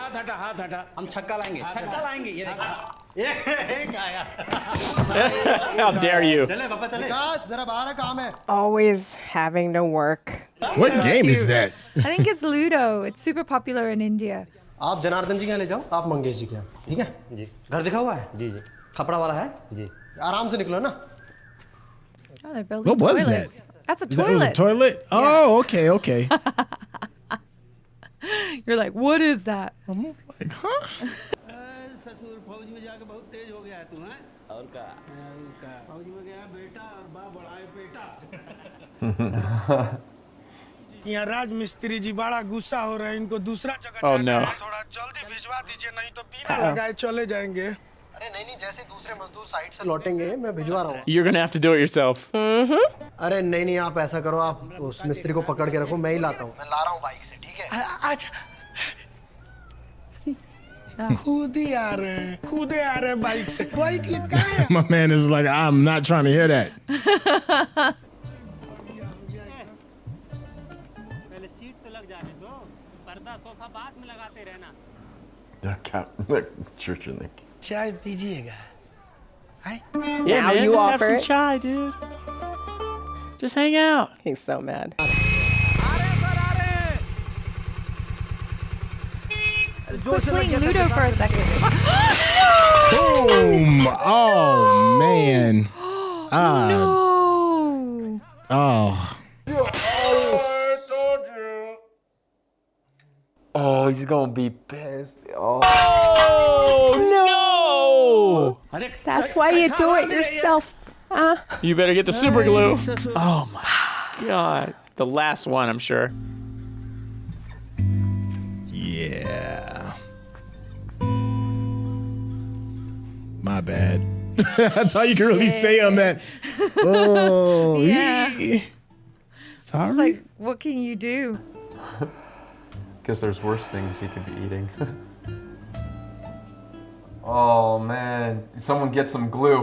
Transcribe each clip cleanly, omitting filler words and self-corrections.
हाथ हटा। हम छक्का लाएंगे ये देख आया। How dare you? चले पापा चले। विकास जरा बाहर काम है। Always having to work. What game is that? I think it's Ludo. It's super popular in India. आप जनार्दन जी के यहाँ ले जाओ, आप मंगेश जी के यहाँ, ठीक है? जी घर दिखा हुआ है? जी जी खपड़ा वाला है? जी। आराम से निकलो ना। Oh, they're building What was toilets. that? That's a That was a toilet. toilet? Oh, okay, okay. You're like, what is that? I'm like, huh? ससुर फौज में जाके बहुत तेज हो गया है तू हैं और का फौज में गया बेटा और बाप बड़ा है बेटा यहाँ राज मिस्त्री जी बड़ा गुस्सा हो रहे हैं, इनको दूसरा जगह Oh, जाना no. है, थोड़ा जल्दी भिजवा दीजिए नहीं तो बिना लगाए चले जाएंगे। अरे नहीं, जैसे दूसरे मजदूर साइड से लौटेंगे, मैं भिजवा रहा हूँ। You're gonna have to do it yourself. अरे नहीं, आप ऐसा करो, आप उस मिस्त्री को पकड़ के रखो, मैं ही लाता हूँ। मैं ला रहा हूँ बाइक से, ठीक है? अच्छा खुद ही आ रहे हैं बाइक से। बाइक ये कहाँ है? My man is like, I'm not trying to hear that. पहले सीट तो लग जाने दो, पर्दा सोफा बाद में लगाते रहना। Church in the चाय पीजिएगा? Yeah, Now man, you just have offer some it. chai, dude. Just hang out. He's so mad. Quit playing Ludo for a second. Boom! Oh, man. Ah, No. oh. Oh, he's gonna be pissed. Oh. Oh no! That's why you do it yourself. You better get the super glue. Oh my god. The last one, I'm sure. Yeah. My bad. That's all you can really say on that. Oh, Yeah. Sorry. It's like, what can you do? Guess there's worse things he could be eating. Oh man, someone get some glue.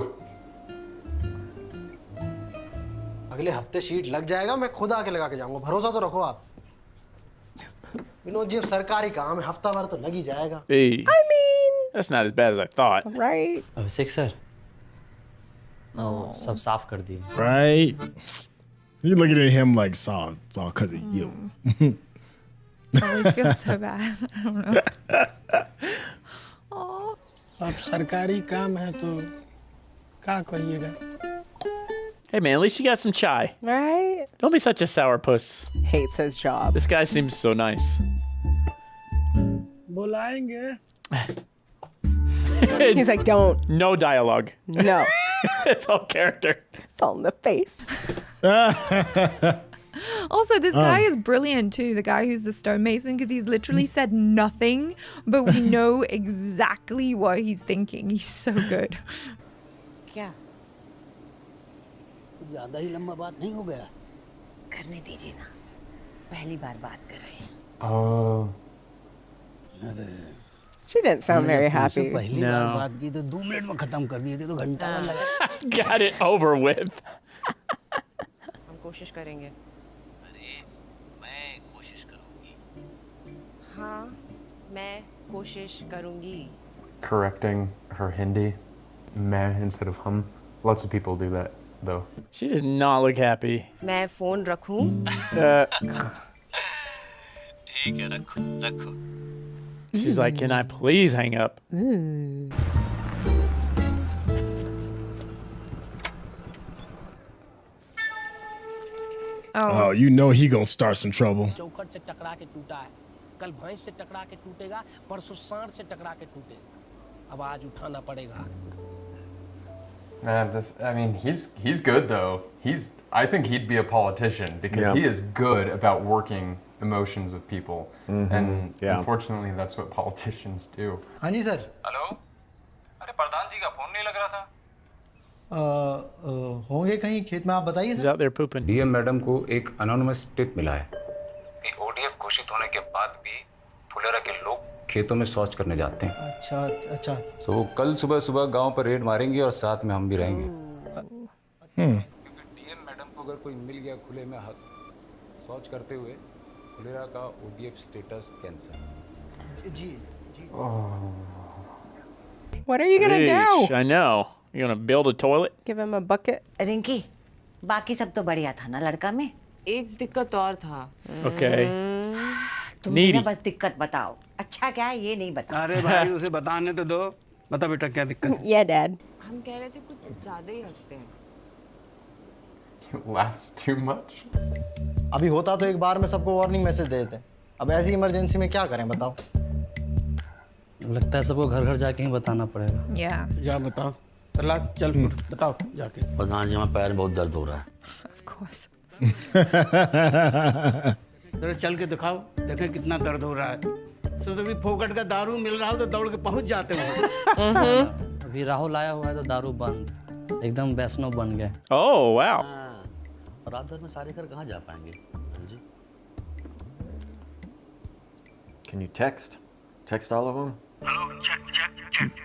अगले हफ्ते sheet लग जाएगा, मैं खुद आके लगा के जाऊंगा, भरोसा तो रखो आप। विनोद जी, अब सरकारी काम है, हफ्ता भर तो लग ही जाएगा। Hey. I mean, That's not as bad as I thought. right? Abhishek sir, सब साफ कर दिए। Right? You're looking at him like, it's all because of you. Oh, I feel so bad. I don't know. Oh. अब सरकारी काम है तो क्या कहिएगा? Hey man, at least you got some chai. Right? Don't be such a sourpuss. Hates his job. This guy seems so nice. बुलाएंगे? He's like, don't. No dialogue. No. It's all character. It's all in the face. Also, this guy is brilliant too. The guy who's the stonemason, because he's literally said nothing, but we know exactly what he's thinking. He's so good. Yeah. ज्यादा ही लंबा बात नहीं हो गया करने दीजिए ना. पहली बार बात कर रहे हैं. Oh. She didn't sound very happy. पहली No. बार बात की तो 2 मिनट में खत्म कर दिए थे तो घंटा भर लगा Got it over with. हम कोशिश करेंगे. मैं कोशिश करूंगी हाँ, मैं कोशिश करूंगी. Correcting her Hindi. Meh instead of hum. Lots of people do that though. She does not look happy. मैं फोन रखूं? ठीक है रखो रखो She's like, can I please hang up? Oh, you know he gonna start some trouble. चौखट से टकरा के टूटा है कल भैंस से टकरा के टूटेगा परसों सांड से टकरा के टूटेगा अब आज उठाना पड़ेगा Man, I mean, he's good though. I think he'd be a politician because he is good about working emotions of people, and unfortunately, that's what politicians do. हाँ जी सर। हेलो अरे प्रधान जी का फोन नहीं लग रहा था होंगे कहीं खेत में, आप बताइए He's sir. out there pooping. DM madam को एक अनोनिमस टिप मिला है कि ओडीएफ घोषित होने के बाद भी फुलेरा के लोग खेतों में शौच करने जाते हैं। अच्छा अच्छा। सो कल सुबह सुबह गांव पर रेड मारेंगे और साथ में हम भी रहेंगे क्योंकि डीएम मैडम को अगर कोई मिल गया खुले में शौच करते हुए फुलेरा का ओडीएफ स्टेटस कैंसर। जी What are you gonna Yeesh, do? I know. You gonna build a toilet? Give him a bucket? Rinki, बाकी सब तो बढ़िया था ना लड़का में? एक दिक्कत और था। Okay. तुम Needy. मुझे बस दिक्कत बताओ। अच्छा क्या है ये नहीं बता। अरे भाई उसे बताने तो दो। बता बेटा क्या दिक्कत है? Yeah, Dad. हम कह रहे थे कुछ ज्यादा ही हंसते हैं। He laughs too much. अभी होता तो एक बार में सबको वार्निंग मैसेज दे देते। अब ऐसी इमरजेंसी में क्या करें बताओ? लगता है सबको घर घर जाके ही बताना पड़ेगा। Yeah. जा बताओ। प्रहलाद चल बताओ जाके। प्रधान जी में पैर बहुत दर्द हो रहा है। Of course. जरा चल के दिखाओ, देखें कितना दर्द हो रहा है। तो भी फोकट का दारू मिल रहा हो तो दौड़ के पहुंच जाते हो। अभी राहुल आया हुआ है तो दारू बंद, एकदम वैष्णव बन गए। Oh, wow. रात भर में सारे घर कहाँ जा पाएंगे? जी। Can you text? Text all of them?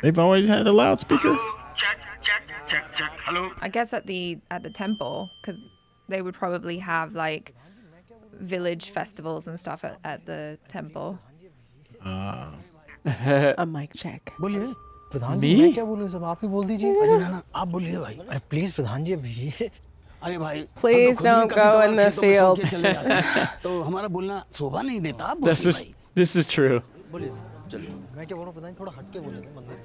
They've always had a loudspeaker. Hello. I guess at the temple, because they would probably have like village festivals and stuff at the temple. A mic check. बोलिए प्रधान जी मैं क्या बोलूं सब आप ही बोल दीजिए। अरे ना आप बोलिए भाई। अरे प्लीज प्रधान जी अब ये अरे भाई Please don't go in the field. तो हमारा बोलना शोभा नहीं देता। आप This is true. बोलिए चलिए। मैं क्या बोल रहा हूँ प्रधान थोड़ा हट के बोलिए मंदिर।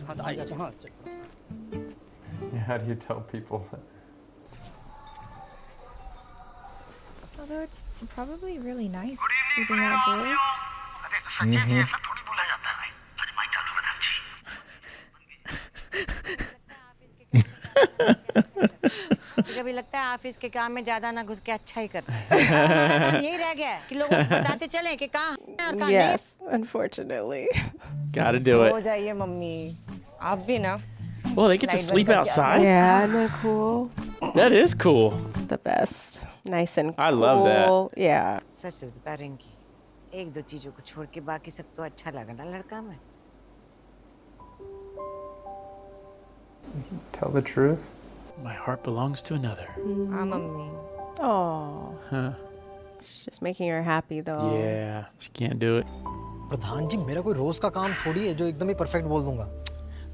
हाँ तो आइए हाँ How do you tell people that? Although it's probably really nice sleeping outdoors. कभी लगता है ऑफिस के काम में ज्यादा ना घुस के अच्छा ही कर। यही रह गया कि लोगों को बताते चले कि कहाँ है और कहाँ नहीं। Yes, unfortunately. Gotta do हो it. जाइए मम्मी। आप भी ना। Well, they get to sleep outside? Yeah, isn't that cool? That is cool. The best. Nice and cool. I love that. Yeah. सच बता रिंकी, एक दो चीजों को छोड़ के बाकी सब तो अच्छा लगा ना लड़का में। Tell the truth. My heart belongs to another. हाँ mummy. Oh. Huh. It's just making her happy though. Yeah, she can't do it. प्रधान जी मेरा कोई रोज का काम थोड़ी है जो एकदम ही परफेक्ट बोल दूंगा।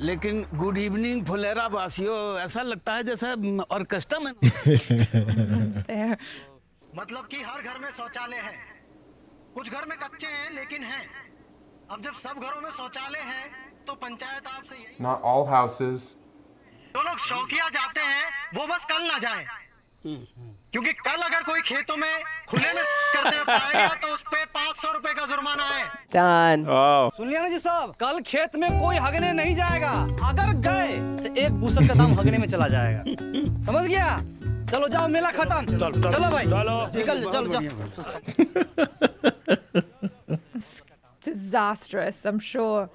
लेकिन गुड इवनिंग फुलेरा वासियों, ऐसा लगता है जैसे ऑर्केस्ट्रा में। It's there. मतलब कि हर घर में शौचालय है। कुछ घर में कच्चे हैं लेकिन हैं। अब जब सब घरों में शौचालय है तो पंचायत आपसे यही। Not all houses. जो लोग शौकिया जाते हैं वो बस कल ना जाएं। क्योंकि कल अगर कोई खेतों में खुले में करते हुए पाएगा तो उस पे 500 रुपए का जुर्माना है। Done. Oh. सुन लिया ना जी साहब, कल खेत में कोई हगने नहीं जाएगा। अगर गए तो एक बूसर का दाम हगने में चला जाएगा। समझ गया? चलो जाओ मेला खत्म। चलो भाई निकल चलो। It's disastrous, I'm sure.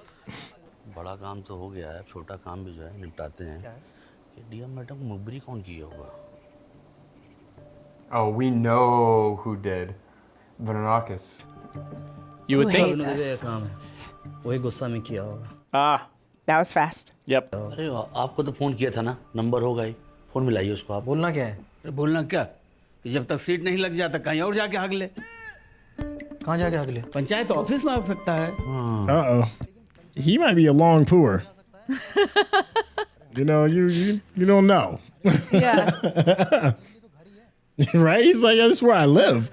बड़ा काम तो हो गया है, छोटा काम भी जो है निपटाते हैं। डीएम मैडम मुबरी कौन किया होगा? Oh, we know who did. Varanakis. You would think. काम है, वही गुस्सा में किया होगा। Ah, That was fast. yep. अरे आपको तो फोन किया था ना, नंबर होगा ही, फोन मिलाइए उसको आप। बोलना क्या है? बोलना क्या कि जब तक सीट नहीं लग जाता कहीं और जाके हग ले। कहाँ जाके हग ले? पंचायत ऑफिस में आ सकता है। Uh-oh. He might be a long pour. You know, you don't know. Yeah. Right? He's like, that's where I live.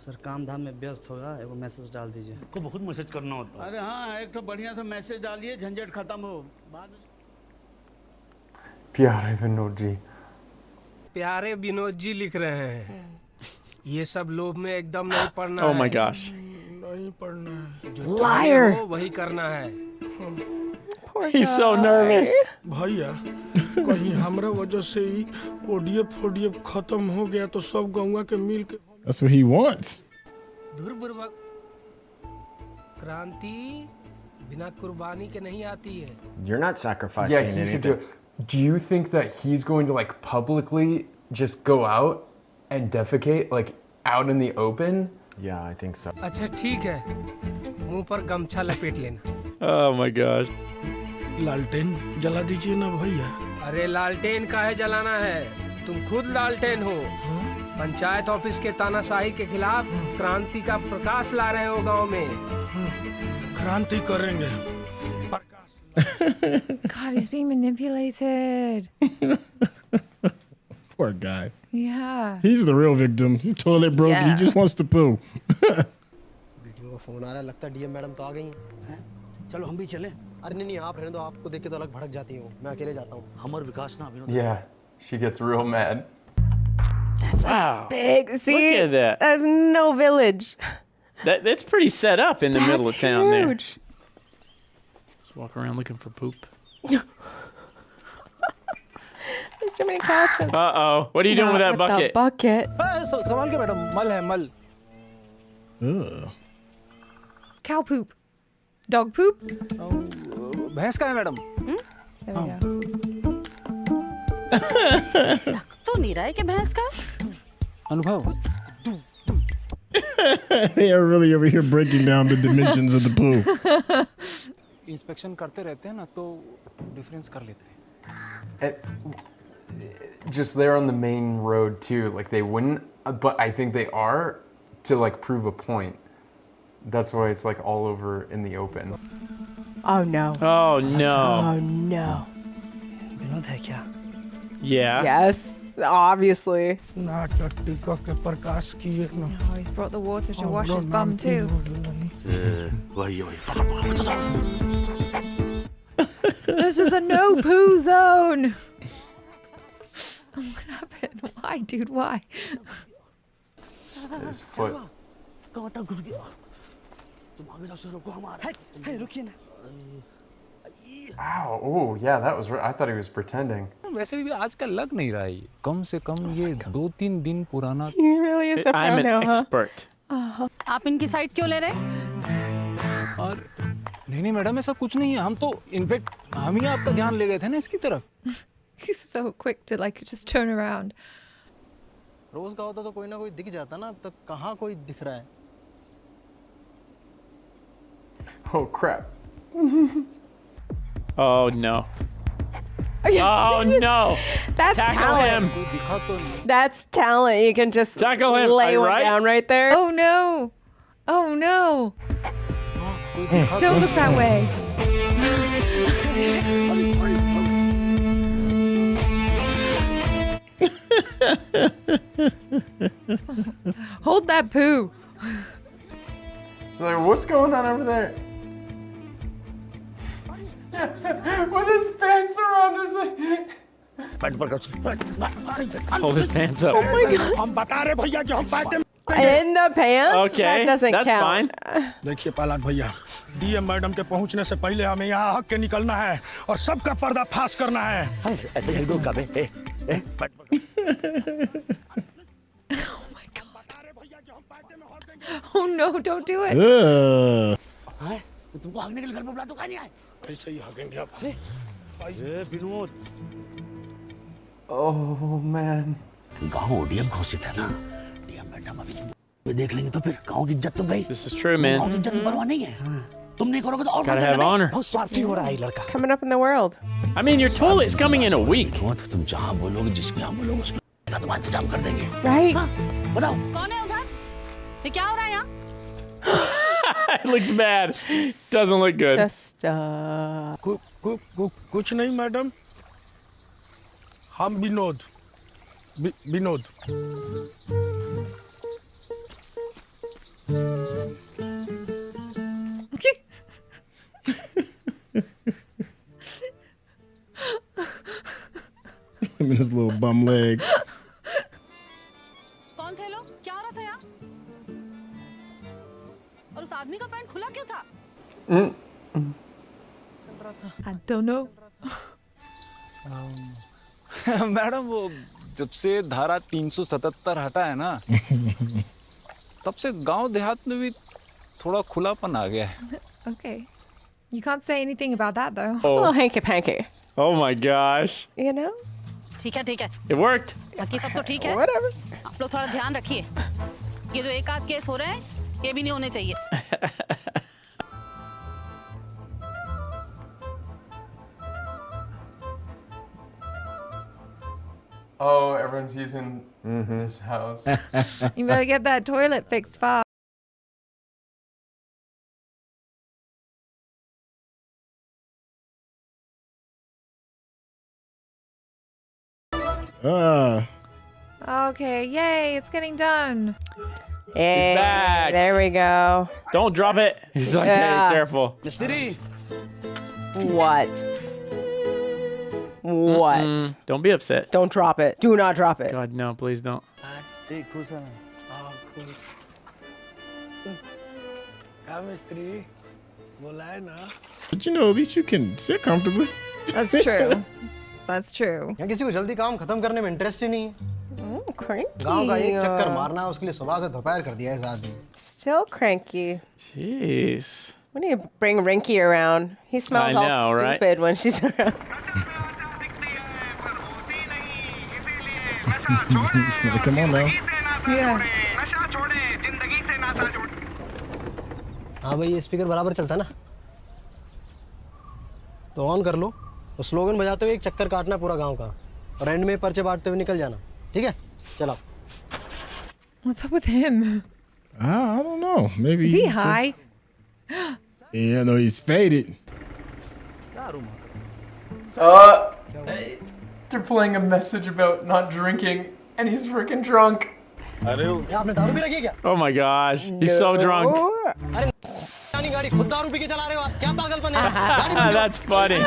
Sir काम धाम में व्यस्त होगा, एगो मैसेज डाल दीजिए। को बहुत मैसेज करना होता है। अरे हाँ एक तो बढ़िया सा मैसेज डालिए, झंझट खत्म हो। प्यारे विनोद जी। प्यारे विनोद जी लिख रहे हैं। ये सब लोभ में एकदम नहीं पड़ना Oh है। my gosh. नहीं पढ़ना है। जो Liar. हो, वही करना है। He's so nervous. भैया कहीं हमरा वजह से ही ओडीएफ खत्म हो गया तो सब गौवा के मिल के। That's what he wants. धुरबुर्बक क्रांति बिना कुर्बानी के नहीं आती है। You're not sacrificing Yeah, he should do anything. it. Do you think that he's going to like publicly just go out and defecate like out in the open? Yeah, I think so. अच्छा ठीक है, मुंह पर गमछा लपेट लेना। Oh my gosh. लालटेन जला दीजिए ना भैया। अरे लालटेन काहे जलाना है? तुम खुद लालटेन हो। पंचायत ऑफिस के तानाशाही के खिलाफ क्रांति का प्रकाश ला रहे हो गांव में। क्रांति करेंगे। God, he's being manipulated. Poor guy. Yeah. He's the real victim. His toilet broke. He Yeah. just wants to poo. Video का फोन आ रहा है, लगता है डीएम मैडम तो आ गई हैं। चलो हम भी चलें। अरे नहीं आप रहने दो, आपको देख के तो अलग भड़क जाती हो, मैं अकेले जाता हूँ। हमर विकास ना अभी। Yeah, she gets real mad. Wow. Big. See, Look at that. There's no village. That's pretty set up in the middle of town there. Huge. Just walk around looking for poop. There's too many cows for Uh-oh. What are you doing with that bucket? The bucket. संभाल के madam, मल है मल। Ugh. Cow poop. Dog poop? भैंस का है madam? There we go. तो नहीं रहा है कि भैंस का? अनुभव। They are really over here breaking down the dimensions of the poo. Inspection करते रहते हैं ना तो डिफरेंस कर लेते हैं। Just there on the main road too, like they wouldn't, but I think they are to like prove a point. That's why it's like all over in the open. Oh no. Oh, no. Oh no. Vinod है क्या? Yeah. Yes, obviously. नाटक टिका के प्रकाश किए ना। Oh, he's brought the water to wash his bum too. This is a no poo zone. What happened? Why, dude? Why? His foot. रुकिए ना। Ow! Oh, yeah, that was. I thought he was pretending. वैसे भी आजकल लग नहीं रहा है ये। कम से कम ये 2-3 दिन पुराना। He really is a pro I'm an now, huh? expert. आप इनकी साइड क्यों ले रहे? और नहीं मैडम ऐसा कुछ नहीं है, हम तो इनफैक्ट हम ही आपका ध्यान ले गए थे ना इसकी तरफ। He's so quick to like just turn around. रोज का होता तो कोई ना कोई दिख जाता ना, अब तक कहाँ कोई दिख रहा है? Oh crap! Oh, no. Oh, no. That's Tackle talent. him. That's talent. You can just Tackle him, lay one right? down right there. Oh no! Oh no! Don't look that way. Hold that poo. So like, what's going on over there? With his pants around his. Hold his pants up. Oh my god. हम बता रहे भैया कि हम party में In the pants? Okay, That doesn't that's count. देखिए पालाक भैया, DM madam के पहुंचने से पहले हमें यहाँ हक के निकलना है और सबका पर्दा फाश करना है। ऐसे ही दो कबे। Oh my god. Oh no, don't do it. Ugh. तुमको हगने के लिए घर पे बुला तो कहाँ नहीं आए? ऐसे ही हगेंगे अब। ए विनोद। Oh man. गाँव डीएम घोषित है ना, डीएम मैडम अभी तुम देख लेंगे तो फिर गाँव की इज्जत तो गई। This is true, man. गाँव की इज्जत की परवाह नहीं है। तुम नहीं करोगे तो और Gotta have honor. बहुत स्वार्थी हो रहा है ये लड़का। Coming up in the world. I mean, your toilet's coming in a week. तुम जहाँ बोलोगे, जिसके यहाँ बोलोगे, उसका तुम्हारा इंतजाम कर देंगे। Right? बताओ। कौन है उधर? ये क्या हो रहा है यहाँ? It looks bad. Doesn't look good. Just, कुछ नहीं मैडम, हम Vinod Vinod. Him and his little bum leg. कौन थे लोग? क्या हो रहा था यहाँ? और उस आदमी का पैंट खुला क्यों था? I don't know. मैडम वो जब से धारा 377 हटा है ना, तब से गांव देहात में भी थोड़ा खुलापन आ गया है। Okay. You can't say anything about that though. little hanky panky. Oh my gosh. You know? ठीक है ठीक है। It worked. बाकी सब तो ठीक है। Whatever. आप लोग थोड़ा ध्यान रखिए। ये जो एक आध केस हो रहे हैं, ये भी नहीं होने चाहिए। Oh, everyone's using this house. You better get that toilet fixed fast. Okay, yay, it's getting done. Hey, back. there we go. Don't drop it. He's like, Yeah. hey, careful. मिस्त्री What? What? Don't be upset. Don't drop it. Do not drop it. God, no, please don't. ठीक खुश है खुश क्या मिस्त्री बोला है ना But you know, at least you can sit comfortably. That's true. That's true. यहाँ किसी को जल्दी काम खत्म करने में इंटरेस्ट ही नहीं है। Cranky. गांव का एक चक्कर मारना है उसके लिए सुबह से दोपहर कर दिया है इस आदमी। Still cranky. Jeez. We need to bring Rinky around. He smells I all know, right? stupid when she's around. It's like, come on now. Yeah. हाँ भाई ये स्पीकर बराबर चलता है ना? तो ऑन कर लो और स्लोगन बजाते हुए एक चक्कर काटना है पूरा गांव का और एंड में पर्चे बांटते हुए निकल जाना, ठीक है? चलो। What's up with him? I don't know. Maybe Is he he's high? Just, yeah, no, he's faded. They're playing a message about not drinking, and he's freaking drunk. आपने दारू भी रखी क्या? Oh my gosh. He's so drunk. अरे गाड़ी खुद दारू P के चला रहे हो आप? क्या पागलपन है? गाड़ी बंद करो। That's funny.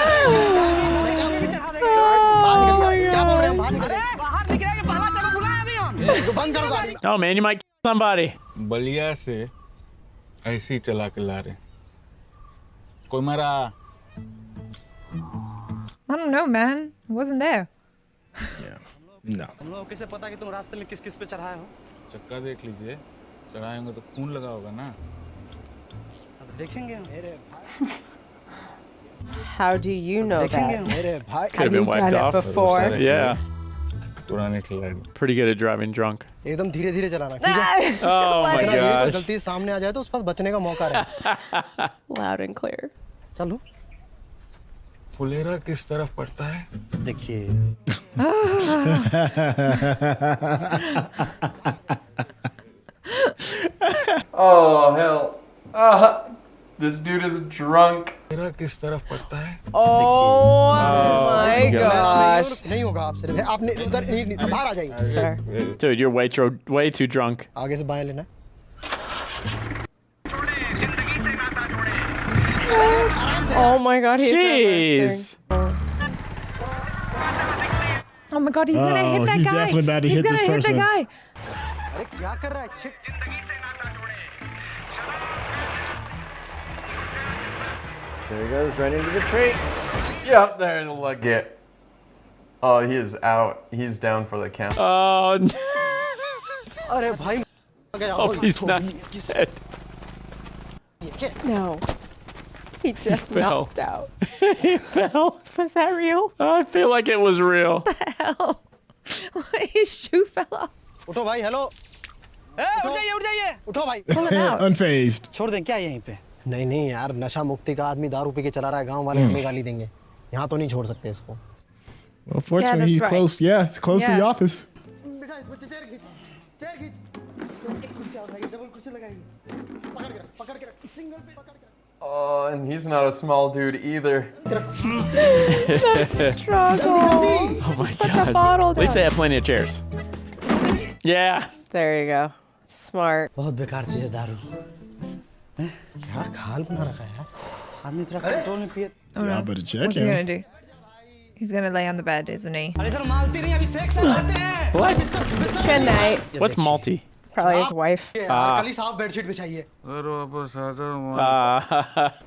क्या बोल रहे हैं? बाहर निकल। बाहर निकल के पहला चलो बुलाया अभी हम। बंद करो गाड़ी। Oh man, you might kill somebody. Ballia से ऐसी चला के ला रहे कोई मारा I don't know, man. I wasn't there. No. हम लोगों को कैसे पता कि तुम रास्ते में किस किस पे चढ़ाए हो? चक्का देख लीजिए चढ़ाएंगे तो खून लगा होगा ना अब देखेंगे हम। How do you know देखेंगे that? हम। मेरे भाई Could have been you wiped done it off. before? Yeah. पुराने खिलाड़ी Pretty good at driving drunk. एकदम धीरे-धीरे चलाना, ठीक है? Oh my अगर gosh. गलती सामने आ जाए तो उस पर बचने का मौका रहे। Loud and clear. चलो। फुलेरा किस तरफ पड़ता है देखिए Oh hell. This dude is drunk. Phulera किस तरफ पड़ता है Oh my gosh. नहीं होगा आपसे। आपने उधर नहीं बाहर आ जाइए। Sir. Dude, you're way too drunk. आगे से बाएं लेना। Oh my god, he's Jeez. Oh my god, he's gonna hit that he's guy. definitely about to he's hit gonna this hit person. the guy. अरे क्या कर रहा है? Shit. There he goes, right into the tree. Yep, there's a leg it. Oh, he is out. He's down for the count. Oh, no. अरे भाई Oh, he's not dead. No. He just fell. knocked out. He fell. Was that real? I feel like it was real. Hell. His shoe fell off. उठो भाई, hello. उठ जाइए उठो भाई। Pull him out. Unfazed. छोड़ दें क्या यहीं पे नहीं नहीं यार, नशा मुक्ति का आदमी दारू पी के चला रहा है, गांव वाले हमें गाली देंगे। यहाँ तो नहीं छोड़ सकते इसको। Well, fortunately, he's right. close. Yeah, it's close to the Yeah. office. Oh, and he's not a small dude either. Struggle. Oh my Put the gosh. bottle At least down. they have plenty of chairs. Yeah. There you go. Smart. बहुत बेकार चीज है दारू क्या खाल बना रखा है यार? आदमी तेरा कंट्रोल में पिए Oh Y'all no. better check What's he him. gonna do? He's gonna lay on the bed, isn't he? अरे इधर मालती नहीं अभी सेक्स करते हैं What? Good night. What's malty? Probably his wife. यार कल ही साफ बेडशीट बिछाइए।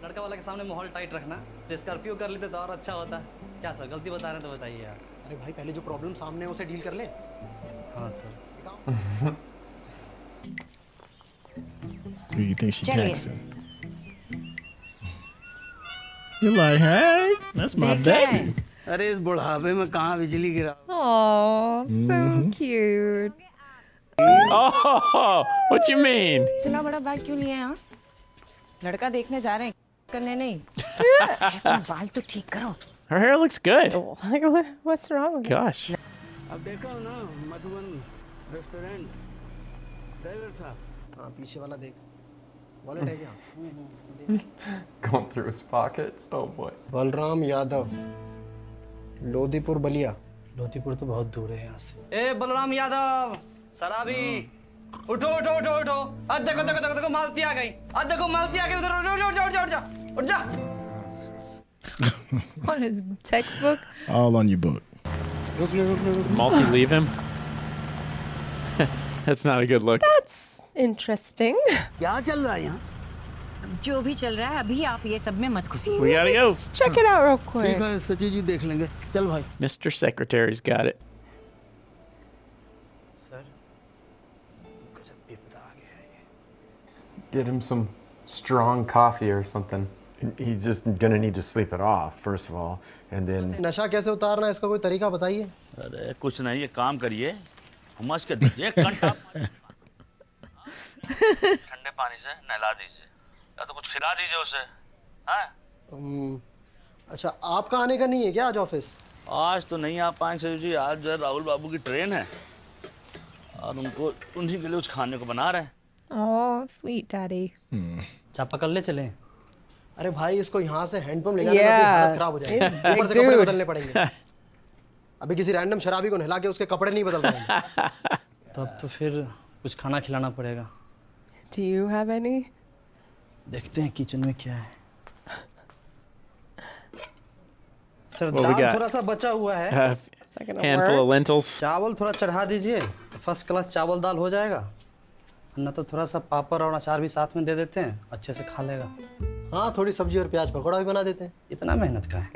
लड़का वाला के सामने माहौल टाइट रखना से स्कॉर्पियो कर लेते तो और अच्छा होता क्या सर गलती बता रहे हैं तो बताइए यार अरे भाई पहले जो प्रॉब्लम सामने है उसे डील कर ले। हाँ sir Who you think she Chaliye. texting? You're like, hey, that's my baby. अरे इस बुढ़ापे में कहाँ बिजली गिरा Oh, so cute. Oh, what you mean? इतना बड़ा बैग क्यों लिए हैं? लड़का देखने जा रहे हैं, करने नहीं। बाल तो ठीक करो। Her hair looks good. What's wrong with Gosh. अब देखा हो ना मधुबन रेस्टोरेंट ड्राइवर साहब हाँ पीछे वाला देख। वॉलेट है क्या? Going through his pockets. Oh boy. Balram Yadav, Lodhipur Ballia. लोतीपुर तो बहुत दूर है यहाँ से। ए बलराम यादव, शराबी, उठो उठो उठो उठो। आज देखो देखो देखो देखो मालती आ गई। आज देखो मालती आ गई उधर। उठ जा उठ जा उठ जा उठ जा। On his textbook. All on your book. Multi leave him? That's not a good look. That's interesting. क्या चल रहा है यहाँ? जो भी चल रहा है अभी आप ये सब में मत घुसिए। We gotta go. Check it out real ठीक quick. है सची जी देख लेंगे। चल भाई। Mr. Secretary's got it. Sir, गजब विपदा आ गया है ये। Get him some strong coffee or something. He's just gonna need to sleep it off, first of all, and then. नशा कैसे उतारना है इसका कोई तरीका बताइए। अरे कुछ नहीं, ये काम करिए, हुमस के दीजिए, एक घंटा ठंडे पानी से नहला दीजिए या तो कुछ खिला दीजिए उसे। हैं? अच्छा, आपका आने का नहीं है क्या आज ऑफिस? आज तो नहीं आ पाएंगे सर जी, आज जो है राहुल बाबू की ट्रेन है और उनको उन्हीं के लिए कुछ खाने को बना रहे हैं। Oh, sweet daddy. चापा कर ले चले। अरे भाई इसको यहाँ से हैंडपंप ले जाने में हालत खराब हो जाएगी। ऊपर से कपड़े बदलने पड़ेंगे। अभी किसी रैंडम शराबी को नहला के उसके कपड़े नहीं बदल पाएंगे। तब तो फिर कुछ खाना खिलाना पड़ेगा। Do you have any? देखते हैं किचन में क्या है। Sir What we dal got? थोड़ा सा बचा हुआ है। Handful of lentils. चावल थोड़ा चढ़ा दीजिए, फर्स्ट क्लास चावल दाल हो जाएगा। ना तो थोड़ा सा पापड़ और अचार भी साथ में दे देते हैं, अच्छे से खा लेगा। हाँ, थोड़ी सब्जी और प्याज पकौड़ा भी बना देते हैं। इतना मेहनत का है।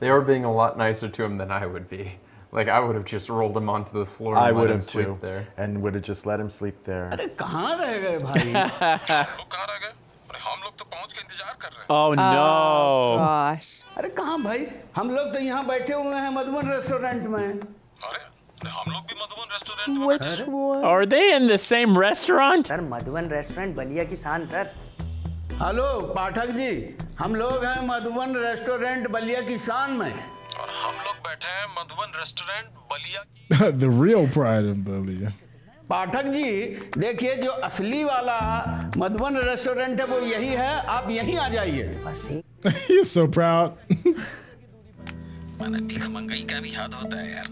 They are being a lot nicer to him than I would be. Like I would have just rolled him onto the floor I and would let him have sleep too, there. and would have just let him sleep there. अरे कहाँ रह गए भाई? कहाँ रह गए? अरे हम लोग तो पहुंच के इंतजार कर रहे हैं। Oh no. Gosh. अरे कहाँ भाई? हम लोग तो यहाँ बैठे हुए हैं मधुबन रेस्टोरेंट में। अरे हम लोग भी मधुबन रेस्टोरेंट में Which one? Are they in the same restaurant? Sir Madhuban restaurant Ballia की शान सर। हेलो पाठक जी, हम लोग हैं मधुबन रेस्टोरेंट बलिया की शान में। और हम लोग बैठे हैं मधुबन रेस्टोरेंट बलिया की। The real pride in Belia. Pathak ji देखिए, जो असली वाला मधुबन रेस्टोरेंट है वो यही है, आप यहीं आ जाइए। He's so proud. भीखमंगई का भी याद होता है यार।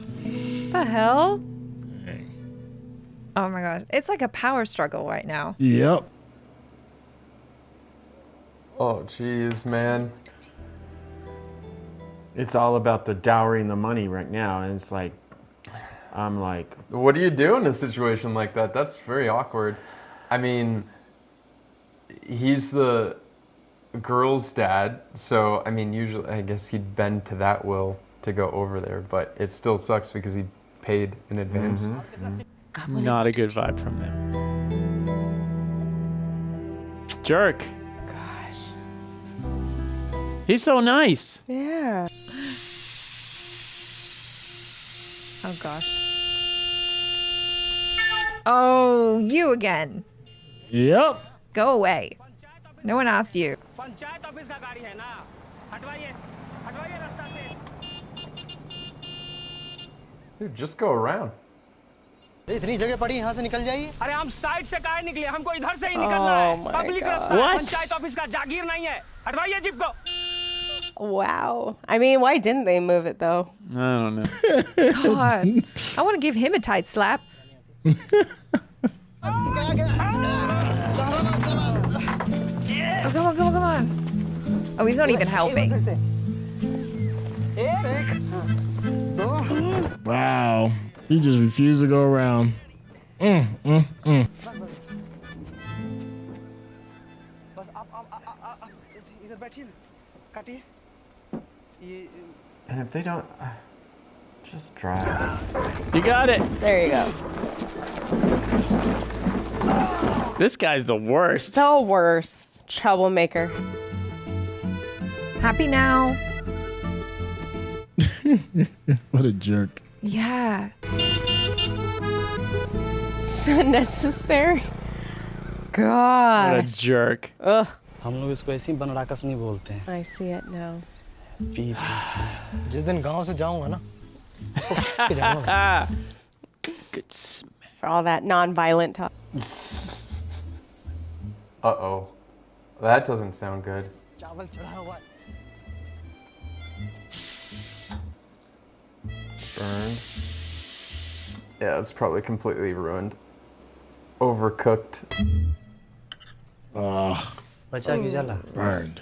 The hell? Oh my god. It's like a power struggle right now. Yep. Oh jeez, man. It's all about the dowry and the money right now, and it's like, I'm like, What do you do in a situation like that? That's very awkward. I mean, he's the girl's dad, so I mean, usually I guess he'd bend to that will to go over there, but it still sucks because he paid in advance. Not a good vibe from them. Jerk. Gosh. He's so nice. Yeah. Oh gosh. Oh, you again. Yep. Go away. No one asked you. Panchayat office का गाड़ी है ना, हटवाइए हटवाइए रास्ता से। Dude, just go around. इतनी जगह पड़ी, यहाँ से निकल जाइए। अरे हम साइड से काहे निकले, हमको इधर से ही निकलना है। my public God. रास्ता है, What? पंचायत ऑफिस का जागीर नहीं है। हटवाइए जीप को। Wow. I mean, why didn't they move it though? I don't know. God. I want to give him a tight slap. Oh, come on, come on, come on. Oh, he's not even helping. Wow. He just refused to go around. बस आप इधर बैठिए ना, काटिए। ये and if they don't, just drive. You got it. There you go. This guy's the worst. The worst. Troublemaker. Happy now? What a jerk. Yeah. So necessary. What a God. jerk. Ugh. हम लोग इसको ऐसे ही बनराकस नहीं बोलते हैं। I see it now. P जिस दिन गांव से जाऊंगा ना, इसको के जाऊंगा। Good smack. for all that non-violent talk. Uh-oh. That doesn't sound good. चावल चढ़ा हुआ है। Burned. Yeah, it's probably completely ruined. Overcooked. बचा की जला Burned.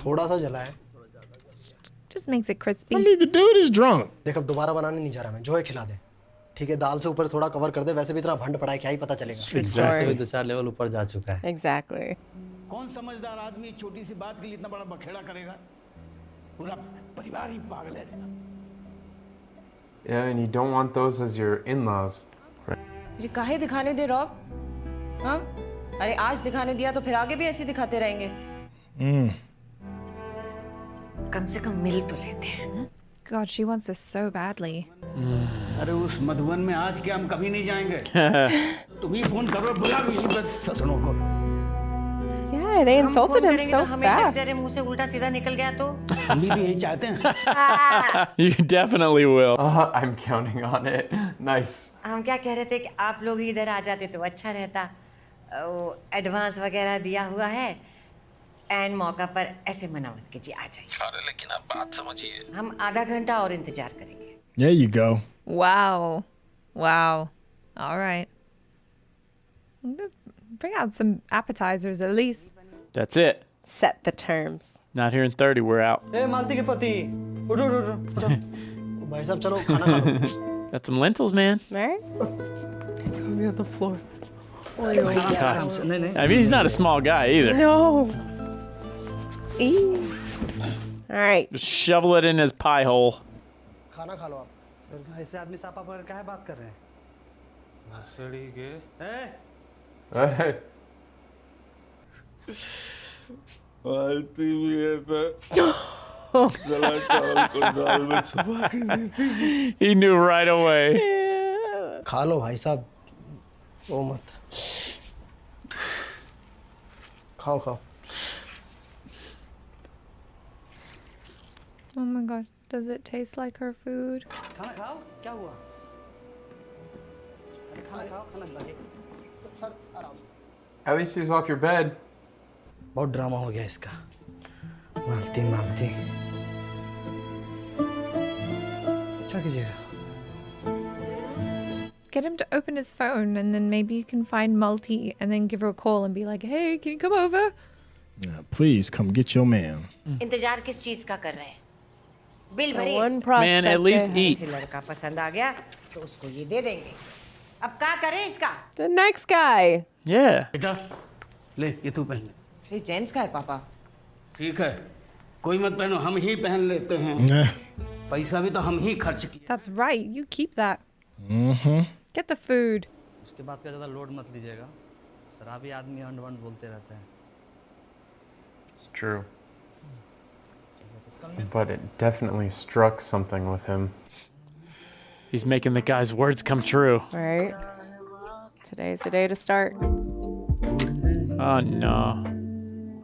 थोड़ा सा जला है। Just makes it crispy. I mean, the dude is drunk. देख अब दोबारा बनाने नहीं जा रहा मैं, जो है खिला दे। ठीक है, दाल से ऊपर थोड़ा कवर कर दे, वैसे भी इतना भंड पड़ा है, क्या ही पता चलेगा। वैसे भी 2-4 लेवल ऊपर जा चुका है। Exactly. कौन समझदार आदमी छोटी सी बात के लिए इतना बड़ा बखेड़ा करेगा? पूरा परिवार ही पागल है। Yeah, and you don't want those as your in-laws. ये काहे दिखाने दे रॉब? हाँ? अरे आज दिखाने दिया तो फिर आगे भी ऐसे दिखाते रहेंगे। कम से कम मिल तो लेते हैं। God, she wants this so badly. अरे उस मधुबन में आज के हम कभी नहीं जाएंगे। तुम ही फोन करो, बुला भी यहीं बस ससुरों को। Yeah, they insulted him so हमेशा fast. तेरे मुंह से उल्टा सीधा निकल गया तो हम भी यही चाहते हैं। You definitely will. I'm counting on it. Nice. हम क्या कह रहे थे कि आप लोग इधर आ जाते तो अच्छा रहता। वो एडवांस वगैरह दिया हुआ है, एंड मौका पर ऐसे मना मत कीजिए, आ जाइए। अरे लेकिन आप बात समझिए। हम आधा घंटा और इंतजार करेंगे। There you go. Wow. Wow. All right. Bring out some appetizers at least. That's it. Set the terms. Not here in 30, we're out. ए मालती के पति उठो उठो उठो भाई साहब चलो खाना खा लो। Got some lentils, man. Right? Throw me on the floor. Gosh. I mean, he's not a small guy either. No. Ease. All right. Just shovel it in his pie hole. खाना खा लो आप। सर ऐसे आदमी सापा पर काहे बात कर रहे हैं? नसड़ी के Hey. मालती भी है तो जला चावल को दाल में छुपा के देती। He knew right away. खा लो भाई साहब, वो मत खाओ खाओ। Oh my god. Does it taste like her food? खाना खाओ, क्या हुआ? अरे खाना खाओ, खाना लगे। सर आराम से। At least he's off your bed. बहुत ड्रामा हो गया इसका। मालती मालती क्या कीजिएगा? Get him to open his phone and then maybe you can find Multi and then give her a call and be like, hey, can you come over? Please come get your man. इंतजार किस चीज का कर रहे हैं? Bill The भरिए। one prospect Man, at least they- eat. मुझे लड़का पसंद आ गया तो उसको ये दे देंगे। अब क्या करें इसका? The next guy. Yeah. बेटा, ले ये तू पहन ले। ये जेंट्स का है पापा। ठीक है, कोई मत पहनो, हम ही पहन लेते हैं। पैसा भी तो हम ही खर्च किए। That's right. You keep that. Mm-hmm. Get the food. उसके बाद का ज़्यादा लोड मत लीजिएगा। शराबी आदमी अंड वंड बोलते रहते हैं। It's true. But it definitely struck something with him. He's making the guy's words come true. Right. Today's the day to start. Oh no.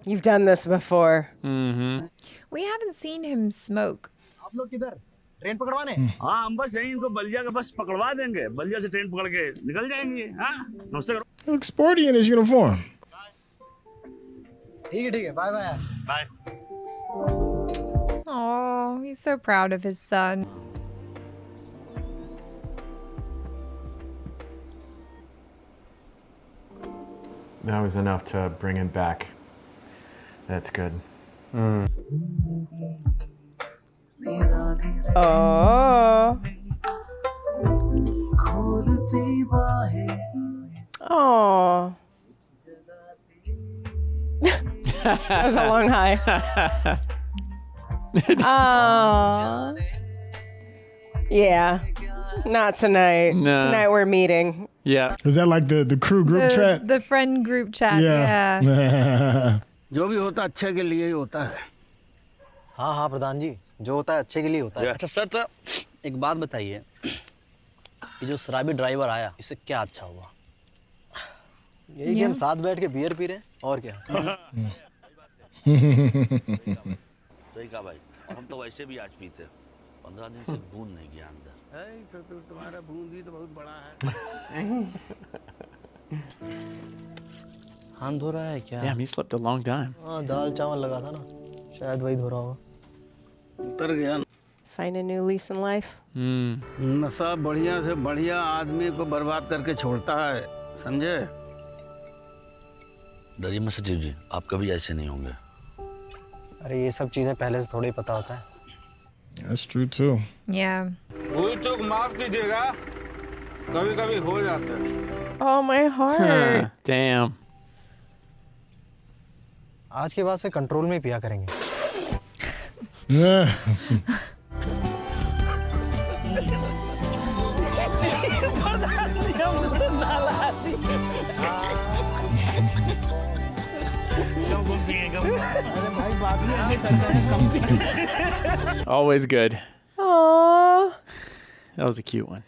You've done this before. Mm-hmm. We haven't seen him smoke. आप लोग किधर? Train पकड़वाने? हाँ हम बस यहीं इनको बलिया का बस पकड़वा देंगे, बलिया से ट्रेन पकड़ के निकल जाएंगे। हाँ नमस्ते करो। He looks sporty in his uniform. ठीक है bye bye. Bye. Oh, he's so proud of his son. That was enough to bring him back. That's good. Oh. Oh. That was a long high. Oh. Yeah. Not tonight. No. Tonight we're meeting. Yeah. Is that like the crew group chat? The friend group chat. Yeah. जो भी होता अच्छे के लिए ही होता है। हाँ हाँ प्रधान जी, जो होता है अच्छे के लिए होता है। अच्छा सर, तो एक बात बताइए, ये जो शराबी ड्राइवर आया, इससे क्या अच्छा हुआ? यही कि हम साथ बैठ के बियर पी रहे हैं, और क्या? सही कहा भाई, और हम तो वैसे भी आज पीते हैं, 15 दिन से खून नहीं गया अंदर। तुम्हारा बूंद भी तो बहुत बड़ा है। हाथ धो रहा है क्या? Damn, he slept a long time. हाँ, दाल चावल लगा था ना, शायद वही धो रहा होगा। उतर गया। Find a new lease in life. नशा बढ़िया से बढ़िया आदमी को बर्बाद करके छोड़ता है, समझे? डरिए मत सचिव जी, आप कभी ऐसे नहीं होंगे। अरे ये सब चीजें पहले से थोड़ा ही पता होता है। That's true too. Yeah. भूल चूक माफ कीजिएगा, कभी-कभी हो जाता है। Oh, my heart. Damn. आज के बाद से कंट्रोल में ही पिया करेंगे। Always good. Aww. That was a cute one.